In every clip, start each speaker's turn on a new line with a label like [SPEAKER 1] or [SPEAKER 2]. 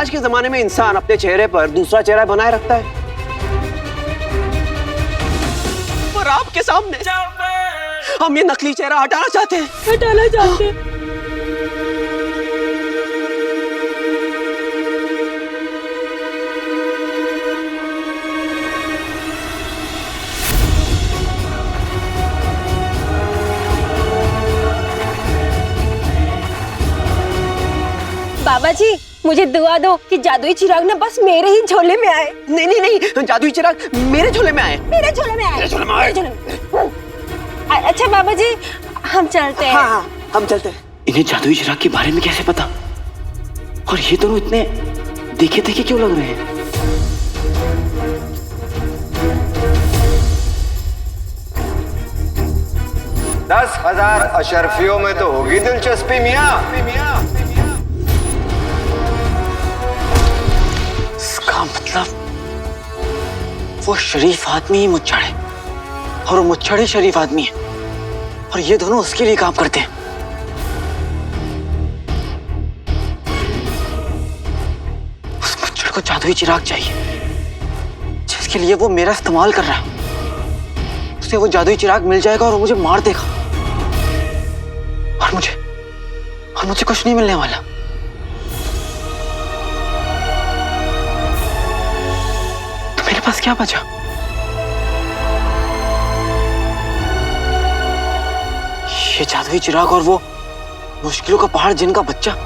[SPEAKER 1] आज के जमाने में इंसान अपने चेहरे पर दूसरा चेहरा बनाए रखता है, पर आपके सामने हम ये नकली चेहरा हटाना चाहते हैं।
[SPEAKER 2] हटाना चाहते हैं। बाबा जी मुझे दुआ दो कि जादुई चिराग ना बस मेरे ही झोले में आए।
[SPEAKER 1] नहीं नहीं नहीं, जादुई चिराग मेरे झोले में आए।
[SPEAKER 2] मेरे झोले में आए।
[SPEAKER 1] मेरे झोले में आए।
[SPEAKER 2] अच्छा बाबा जी हम चलते हैं।
[SPEAKER 1] हाँ हम चलते हैं। इन्हें जादुई चिराग के बारे में कैसे पता? और ये दोनों इतने देखे देखे क्यों लग रहे हैं?
[SPEAKER 3] दस 10,000 अशरफियों में तो होगी दिलचस्पी मियां।
[SPEAKER 1] इसका मतलब वो शरीफ आदमी ही मुच्छड़ है और वो मुच्छड़ ही शरीफ आदमी है, और ये दोनों उसके लिए काम करते हैं। उस मुच्छड़ को जादुई चिराग चाहिए जिसके लिए वो मेरा इस्तेमाल कर रहा है। उसे वो जादुई चिराग मिल जाएगा और वो मुझे मार देगा, और मुझे कुछ नहीं मिलने वाला। तो मेरे पास क्या बचा? ये जादुई चिराग और वो मुश्किलों का पहाड़ जिनका बच्चा।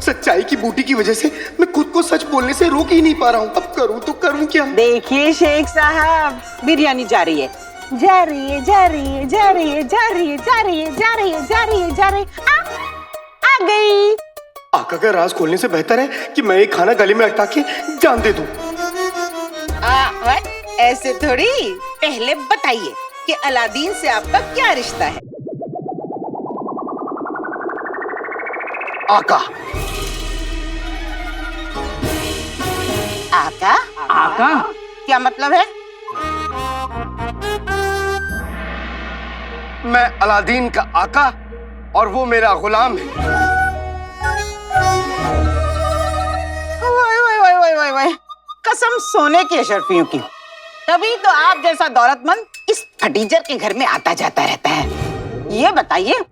[SPEAKER 4] सच्चाई की बूटी की वजह से मैं खुद को सच बोलने से रोक ही नहीं पा रहा हूँ। अब करूँ तो करूँ क्या?
[SPEAKER 5] देखिए शेख साहब, बिरयानी जा रही है, जा रही है, जा रही है, जा रही है, जा रही है, जा रही है, जा रही है, जा रही है, जा रही है, आ गई।
[SPEAKER 4] आका का राज खोलने से बेहतर है कि मैं ये खाना गले में अटका के जान दे दूं।
[SPEAKER 5] ऐसे थोड़ी, पहले बताइए कि अलादीन से आपका क्या रिश्ता है?
[SPEAKER 4] आका
[SPEAKER 5] आका?
[SPEAKER 1] आका?
[SPEAKER 5] क्या मतलब है?
[SPEAKER 4] मैं अलादीन का आका और वो मेरा गुलाम है।
[SPEAKER 5] वाई कसम सोने के अशरफियों की, तभी तो आप जैसा दौलतमंद इस फटीचर के घर में आता जाता रहता है। ये बताइए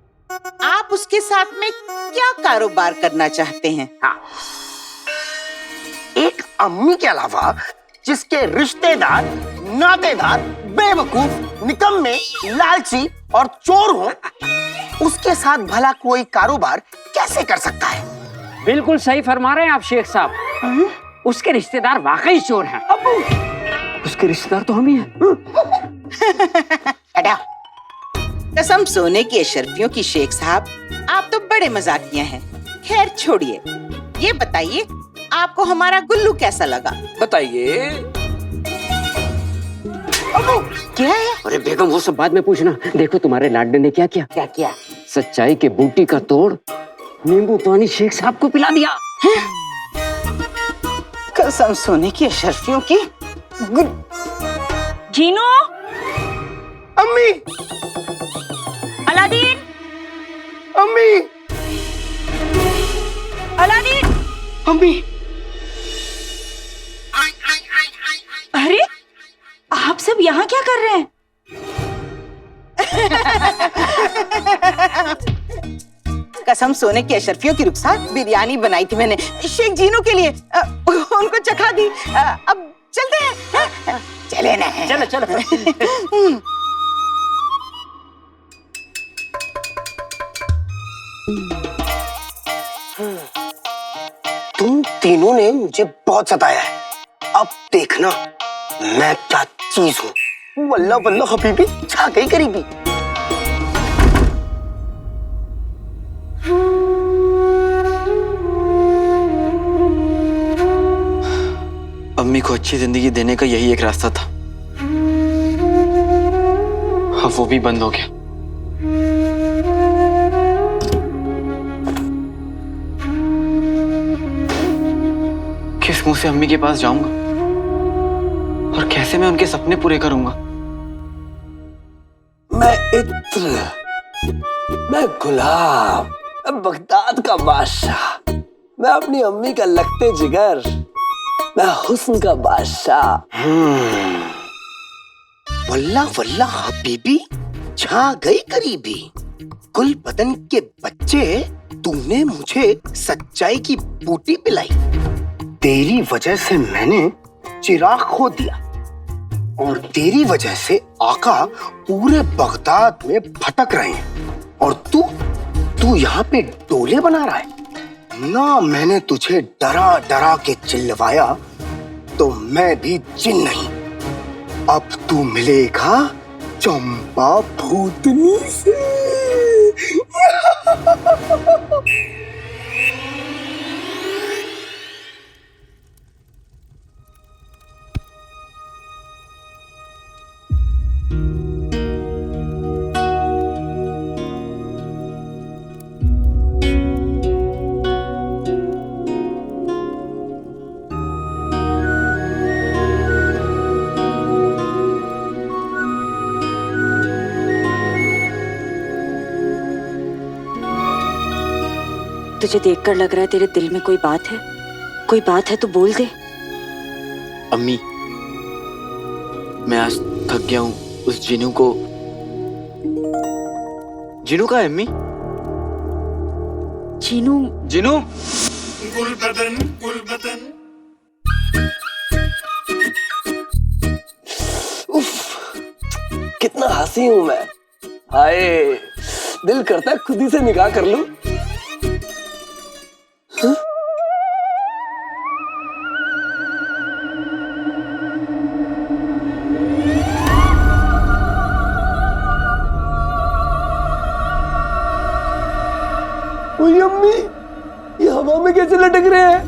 [SPEAKER 5] आप उसके साथ में क्या कारोबार करना चाहते हैं?
[SPEAKER 4] हाँ, एक अम्मी के अलावा जिसके रिश्तेदार, नातेदार बेवकूफ, निकम्मे, लालची और चोर हो, उसके साथ भला कोई कारोबार कैसे कर सकता है?
[SPEAKER 6] बिल्कुल सही फरमा रहे हैं आप शेख साहब। उसके रिश्तेदार वाकई चोर हैं।
[SPEAKER 1] उसके रिश्तेदार तो हम ही हैं।
[SPEAKER 5] अड़ा, कसम सोने की अशरफियों की शेख साहब, आप तो बड़े मजाकिया हैं। खैर छोड़िए, ये बताइए आपको हमारा गुल्लू कैसा लगा?
[SPEAKER 6] बताइए।
[SPEAKER 5] क्या है?
[SPEAKER 6] अरे बेगम वो सब बाद में पूछना। देखो तुम्हारे लाडले ने क्या किया।
[SPEAKER 5] क्या किया?
[SPEAKER 6] सच्चाई के बूटी का तोड़ नींबू पानी शेख साहब को पिला दिया।
[SPEAKER 5] कसम सोने की अशरफियों की।
[SPEAKER 2] जीनू,
[SPEAKER 4] अम्मी,
[SPEAKER 2] अलादीन,
[SPEAKER 4] अम्मी,
[SPEAKER 2] अलादीन।
[SPEAKER 4] अम्मी।
[SPEAKER 2] अरे आप सब यहाँ क्या कर रहे हैं?
[SPEAKER 5] कसम सोने की अशरफियों की रुखसार बिरयानी बनाई थी मैंने शेख जीनू के लिए, उनको चखा दी। अब चलते हैं। चले ना।
[SPEAKER 6] चलो चलो।
[SPEAKER 1] तुम तीनों ने मुझे बहुत सताया है। अब देखना मैं क्या चीज हूँ। वल्ला वल्ला हबीबी, छा गई करीबी। अम्मी को अच्छी जिंदगी देने का यही एक रास्ता था, अब वो भी बंद हो गया। किस किस मुंह से अम्मी के पास जाऊंगा और कैसे मैं उनके सपने पूरे करूंगा?
[SPEAKER 7] मैं इत्र, मैं गुलाम, मैं बगदाद का बादशाह, मैं अपनी अम्मी का लगते जिगर, मैं हुस्न का बादशाह।
[SPEAKER 4] वल्ला वल्ला हबीबी, छा गई करीबी। गुल बदन के बच्चे, तूने मुझे सच्चाई की बूटी पिलाई। तेरी वजह से मैंने चिराग खो दिया और तेरी वजह से आका पूरे बगदाद में भटक रहे हैं और तू यहाँ पे डोले बना रहा है ना। मैंने तुझे डरा डरा के चिल्लवाया तो मैं भी जिन नहीं। अब तू मिलेगा चंपा भूतनी से।
[SPEAKER 2] तुझे देखकर लग रहा है तेरे दिल में कोई बात है। कोई बात है तो बोल दे।
[SPEAKER 1] अम्मी, मैं आज थक गया हूँ। उस जिनू को, जिनू का है अम्मी?
[SPEAKER 2] जीनू?
[SPEAKER 1] जिनू?
[SPEAKER 7] उफ, कितना हंसी हूं मैं। हाय, दिल करता है खुद ही से निकाह कर लूं। ओए अम्मी, ये हवा में कैसे लटक रहे हैं?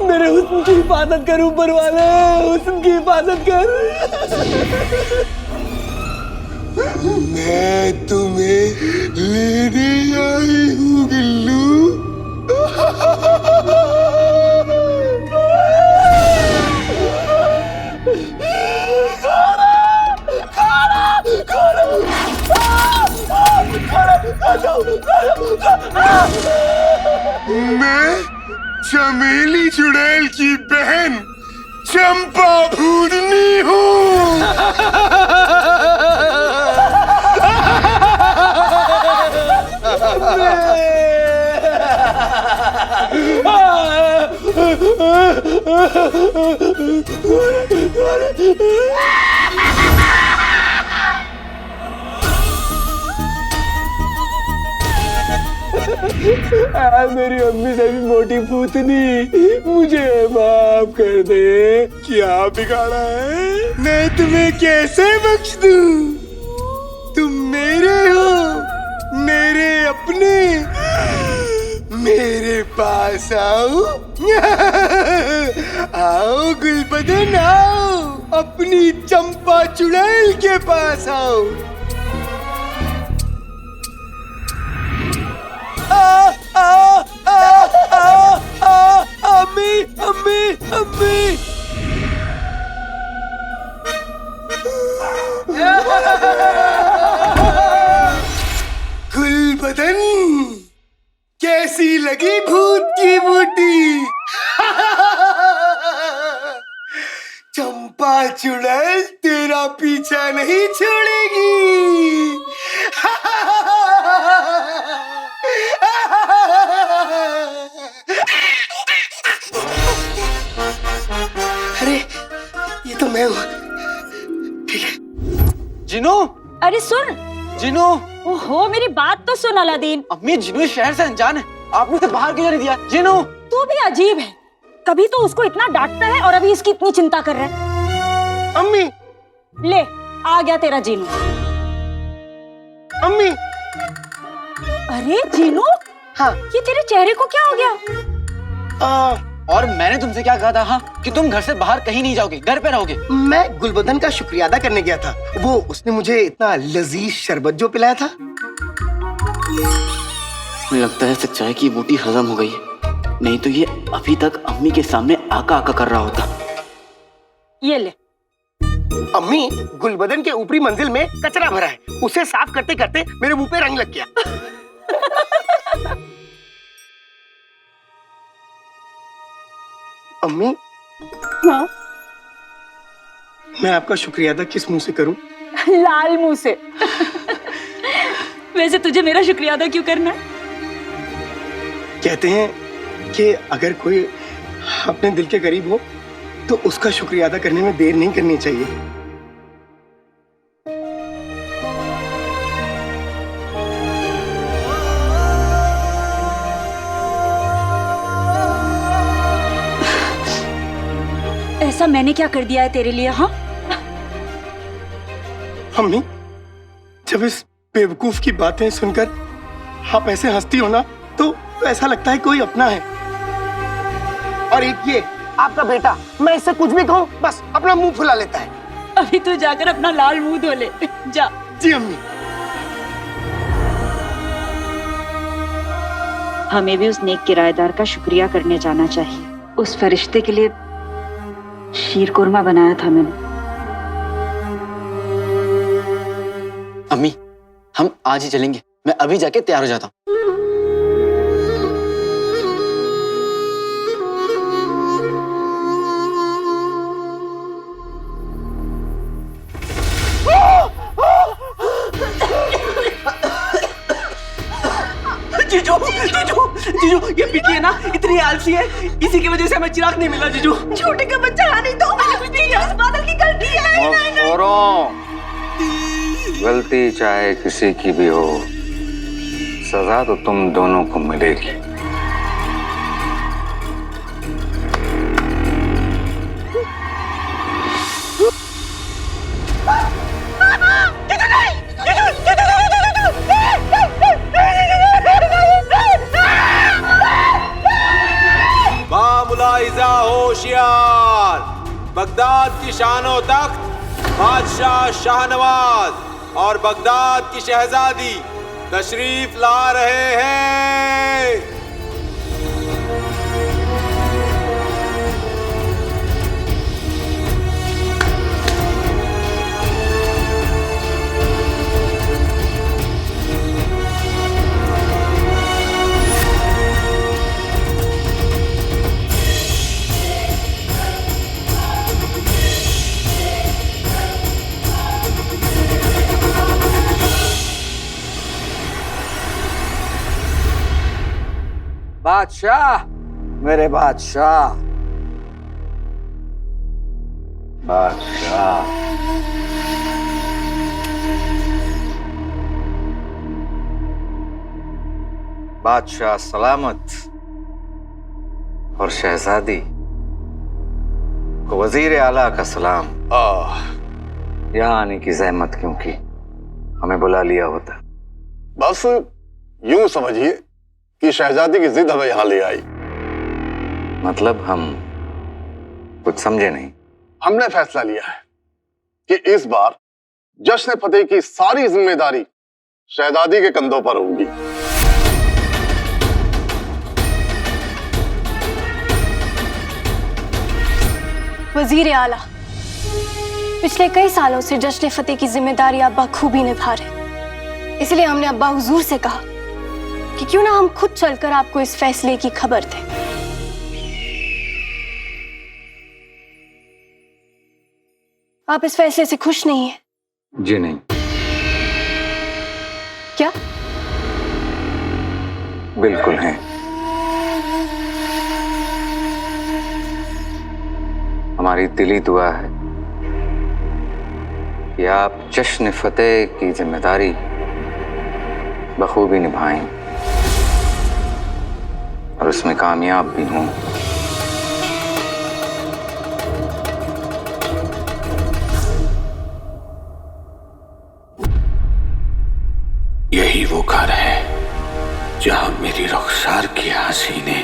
[SPEAKER 7] मेरे हुस्न की हिफाजत कर ऊपर वाले, हुस्न की हिफाजत कर। मैं तुम्हें लेने आई हूँ गिल्लू।
[SPEAKER 8] मैं चमेली चुड़ैल की बहन चंपा भूतनी हूँ।
[SPEAKER 7] मेरी अम्मी से भी मोटी भूतनी, मुझे माफ कर दे।
[SPEAKER 8] क्या बिगाड़ा है? मैं तुम्हें कैसे बख्श दूं? तुम मेरे हो, मेरे अपने। मेरे पास आओ। आओ गुलबदन आओ, अपनी चंपा चुड़ैल के पास आओ।
[SPEAKER 7] अम्मी, अम्मी, अम्मी।
[SPEAKER 8] गुलबदन, कैसी लगी भूत की बूटी? चंपा चुड़ैल तेरा पीछा नहीं छोड़ेगी।
[SPEAKER 7] अरे, ये तो मैं हूँ। ठीक है।
[SPEAKER 1] जिनू?
[SPEAKER 2] अरे सुन।
[SPEAKER 1] जिनू?
[SPEAKER 2] ओहो, मेरी बात तो सुन अलादीन।
[SPEAKER 1] अम्मी, जिनू इस शहर से अनजान है, आपने उसे बाहर क्यों नहीं दिया? जिनू?
[SPEAKER 2] तू भी अजीब है, कभी तो उसको इतना डांटता है और अभी इसकी इतनी चिंता कर रहा है।
[SPEAKER 8] अम्मी,
[SPEAKER 2] ले, आ गया तेरा जीनू।
[SPEAKER 8] अम्मी।
[SPEAKER 2] अरे जीनू,
[SPEAKER 4] हाँ।
[SPEAKER 2] ये तेरे चेहरे को क्या हो गया?
[SPEAKER 1] और मैंने तुमसे क्या कहा था हाँ कि तुम घर से बाहर कहीं नहीं जाओगे, घर पे रहोगे।
[SPEAKER 4] मैं गुलबदन का शुक्रिया अदा करने गया था। वो उसने मुझे इतना लजीज शरबत जो पिलाया था।
[SPEAKER 1] मुझे लगता है सच्चाई की बूटी हजम हो गई है, नहीं तो ये अभी तक अम्मी के सामने आका आका कर रहा होता।
[SPEAKER 2] ये ले।
[SPEAKER 4] अम्मी, गुलबदन के ऊपरी मंजिल में कचरा भरा है, उसे साफ करते करते मेरे मुंह पे रंग लग गया। अम्मी,
[SPEAKER 5] हाँ?
[SPEAKER 4] मैं आपका शुक्रिया अदा किस मुंह से करूं?
[SPEAKER 5] लाल मुंह से।
[SPEAKER 2] वैसे तुझे मेरा शुक्रिया अदा क्यों करना है?
[SPEAKER 4] कहते हैं कि अगर कोई अपने दिल के करीब हो तो उसका शुक्रिया अदा करने में देर नहीं करनी चाहिए।
[SPEAKER 2] ऐसा मैंने क्या कर दिया है तेरे लिए? हाँ,
[SPEAKER 4] अम्मी, जब इस बेवकूफ की बातें सुनकर आप ऐसे हंसती हो ना तो ऐसा लगता है कोई अपना है। और एक ये आपका बेटा, मैं इससे कुछ भी कहूँ बस अपना मुंह फुला लेता है।
[SPEAKER 2] अभी तू जाकर अपना लाल मुंह धो ले, जा।
[SPEAKER 4] जी अम्मी।
[SPEAKER 9] हमें भी उस नेक किराएदार का शुक्रिया करने जाना चाहिए। उस फरिश्ते के लिए शीर कुरमा बनाया था मैंने।
[SPEAKER 1] अम्मी, हम आज ही चलेंगे, मैं अभी जाके तैयार हो जाता हूँ।
[SPEAKER 7] जीजू, जीजू, जीजू, ये पिटी है ना, इतनी आलसी है, इसी की वजह से हमें चिराग नहीं मिला जीजू।
[SPEAKER 5] छोटे का बच्चा नहीं तो इस बादल की गलती है।
[SPEAKER 3] गलती चाहे किसी की भी हो, सजा तो तुम दोनों को मिलेगी।
[SPEAKER 8] बामुलाइजा होशियार, बगदाद की शानो तख्त बादशाह शाहनवाज और बगदाद की शहजादी तशरीफ ला रहे हैं।
[SPEAKER 3] बादशाह, मेरे बादशाह, बादशाह। बादशाह सलामत और शहजादी को वजीर आला का सलाम। यहाँ आने की जहमत क्यों की, हमें बुला लिया होता।
[SPEAKER 10] बस यूं समझिए कि शहजादी की जिद हमें यहाँ ले आई।
[SPEAKER 3] मतलब हम कुछ समझे नहीं।
[SPEAKER 10] हमने फैसला लिया है कि इस बार जश्न फतेह की सारी जिम्मेदारी शहजादी के कंधों पर होगी।
[SPEAKER 11] वजीर आला, पिछले कई सालों से जश्न फतेह की जिम्मेदारी आप बखूबी निभा रहे, इसलिए हमने अब्बा हुजूर से कहा कि क्यों ना हम खुद चलकर आपको इस फैसले की खबर दें। आप इस फैसले से खुश नहीं हैं?
[SPEAKER 3] जी नहीं।
[SPEAKER 11] क्या?
[SPEAKER 3] बिल्कुल हैं। हमारी दिली दुआ है कि आप जश्न फतेह की जिम्मेदारी बखूबी निभाएं और उसमें कामयाब भी हों।
[SPEAKER 8] यही वो घर है जहां मेरी रुखसार की हसीने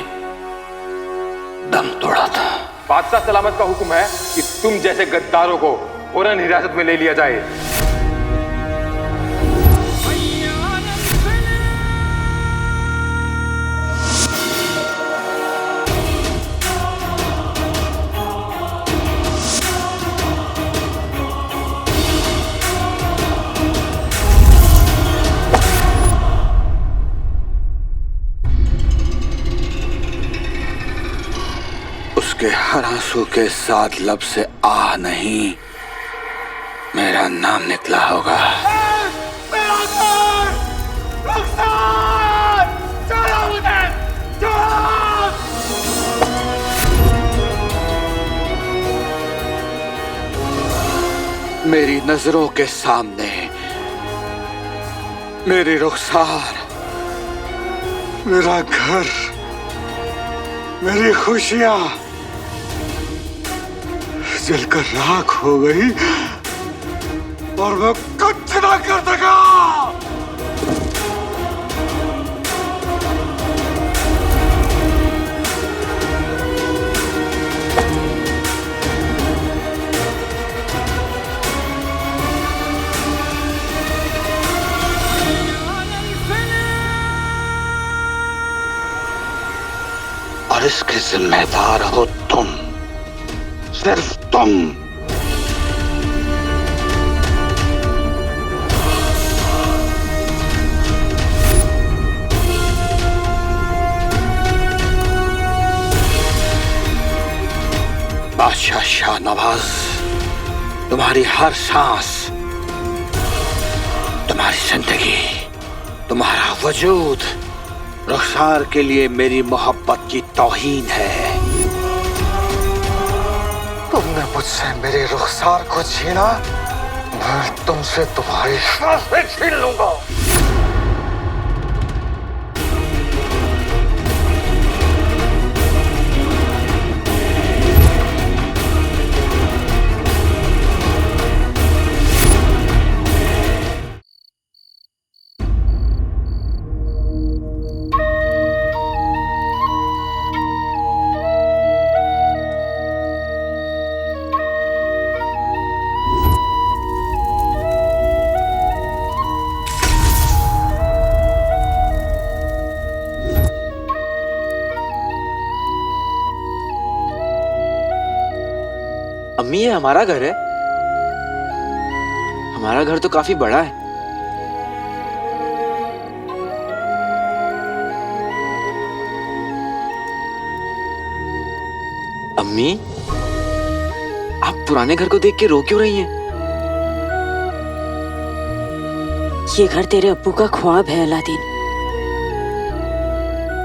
[SPEAKER 3] दम तोड़ा था।
[SPEAKER 12] बादशाह सलामत का हुक्म है कि तुम जैसे गद्दारों को फौरन हिरासत में ले लिया जाए।
[SPEAKER 3] उसके हर आंसू के साथ लब से आह नहीं, मेरा नाम निकला होगा। मेरी नजरों के सामने मेरी रुखसार,
[SPEAKER 8] मेरा घर, मेरी खुशियां जलकर राख हो गई और मैं कुछ ना कर सका।
[SPEAKER 3] और इसके जिम्मेदार हो तुम, सिर्फ तुम। बादशाह शाहनवाज, तुम्हारी हर सांस, तुम्हारी जिंदगी, तुम्हारा वजूद रुखसार के लिए मेरी मोहब्बत की तौहीन है।
[SPEAKER 8] तुमने मुझसे मेरे रुखसार को छीना, मैं तुमसे तुम्हारी सांसें छीन लूंगा।
[SPEAKER 1] अम्मी, ये हमारा घर है। हमारा घर तो काफी बड़ा है। अम्मी, आप पुराने घर को देख के रो क्यों रही हैं?
[SPEAKER 9] ये घर तेरे अब्बू का ख्वाब है अलादीन।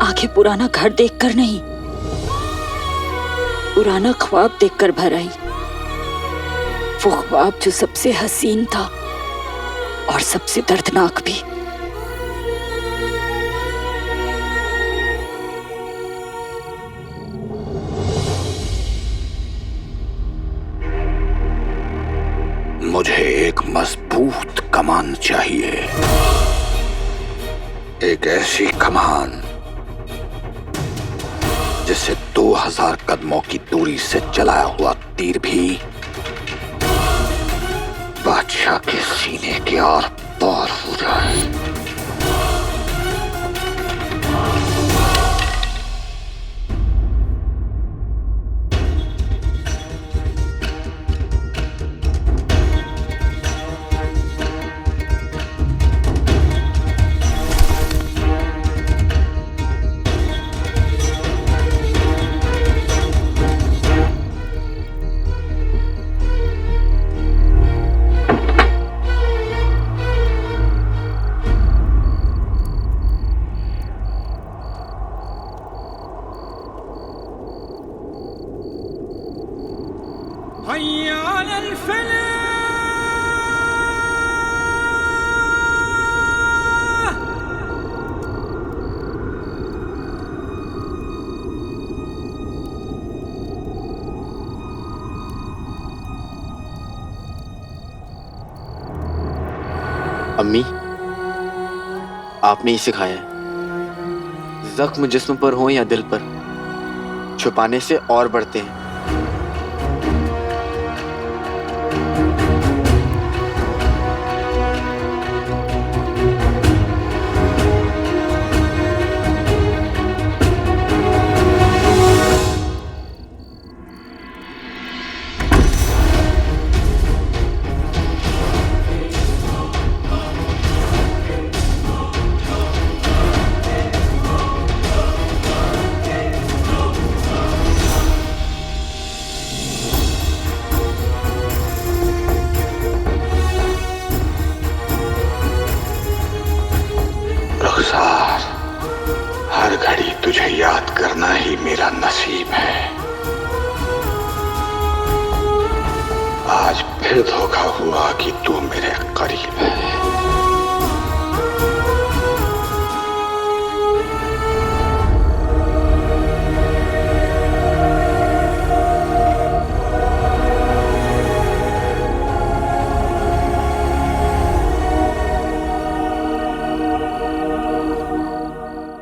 [SPEAKER 9] आगे पुराना घर देखकर नहीं, पुराना ख्वाब देखकर भर आई। वो ख्वाब जो सबसे हसीन था और सबसे दर्दनाक भी।
[SPEAKER 3] मुझे एक मजबूत कमान चाहिए, एक ऐसी कमान जिससे 2000 कदमों की दूरी से चलाया हुआ तीर भी बादशाह के सीने के आर पार हो जाए।
[SPEAKER 1] अम्मी, आपने ही सिखाया है, जख्म जिस्म पर हो या दिल पर,
[SPEAKER 13] छुपाने से और बढ़ते हैं।
[SPEAKER 3] रुखसार, हर घड़ी तुझे याद करना ही मेरा नसीब है। आज फिर धोखा हुआ कि तू मेरे करीब है।